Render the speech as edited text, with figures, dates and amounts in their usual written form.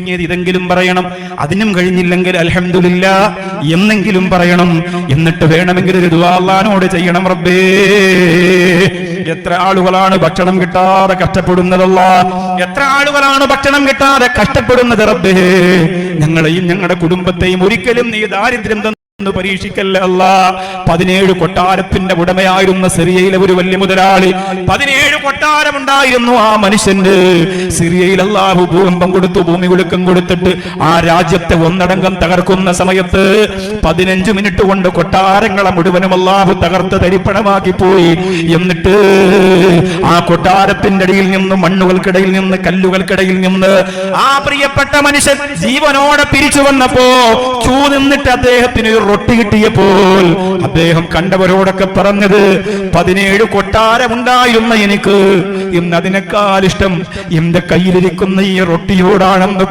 ഇതെങ്കിലും പറയണം. അതിനും കഴിഞ്ഞില്ലെങ്കിൽ അൽഹംദുലില്ലാഹ് എന്നെങ്കിലും പറയണം. എന്നിട്ട് വേണമെങ്കിൽ ഒരു ദുആ അല്ലാഹുവോട് ചെയ്യണം. റബ്ബേ, എത്ര ആളുകളാണ് ഭക്ഷണം കിട്ടാതെ കഷ്ടപ്പെടുന്നതല്ലാഹ്, എത്ര ആളുകളാണ് ഭക്ഷണം കിട്ടാതെ കഷ്ടപ്പെടുന്നത്. റബ്ബേ, ഞങ്ങളെയും ഞങ്ങളുടെ കുടുംബത്തെയും ഒരിക്കലും നീ ദാരിദ്ര്യം പരീക്ഷിക്കല്ല അല്ലാഹ്. 17 കൊട്ടാരത്തിന്റെ ഉടമയായിരുന്ന സിറിയയിലെ ഒരു വലിയ മുതലാളി, 17 കൊട്ടാരമുണ്ടായിരുന്നു ആ മനുഷ്യന്റെ. സിറിയയിൽ അല്ലാഹു ഭൂകമ്പം കൊടുത്തു, ഭൂമി കുലുക്കം കൊടുത്തിട്ട് ആ രാജ്യത്തെ ഒന്നടങ്കം തകർക്കുന്ന സമയത്ത് 15 മിനിറ്റ് കൊണ്ട് കൊട്ടാരങ്ങളെ മുഴുവനും അല്ലാഹു തകർത്ത് തരിപ്പണമാക്കി പോയി. എന്നിട്ട് ആ കൊട്ടാരത്തിന്റെ ഇടയിൽ നിന്ന്, മണ്ണുകൾക്കിടയിൽ നിന്ന്, കല്ലുകൾക്കിടയിൽ നിന്ന് ആ പ്രിയപ്പെട്ട മനുഷ്യൻ ജീവനോടെ പിരിച്ചു വന്നപ്പോ ചൂ നിന്നിട്ട് അദ്ദേഹത്തിന് റൊട്ടി കിട്ടിയപ്പോൾ അദ്ദേഹം കണ്ടവരോടൊക്കെ പറഞ്ഞത്, 17 കൊട്ടാരമുണ്ടായിരുന്ന എനിക്ക് ഇന്ന് അതിനേക്കാൾ ഇഷ്ടം എന്റെ കയ്യിലിരിക്കുന്ന ഈ റൊട്ടിയോടാണെന്ന്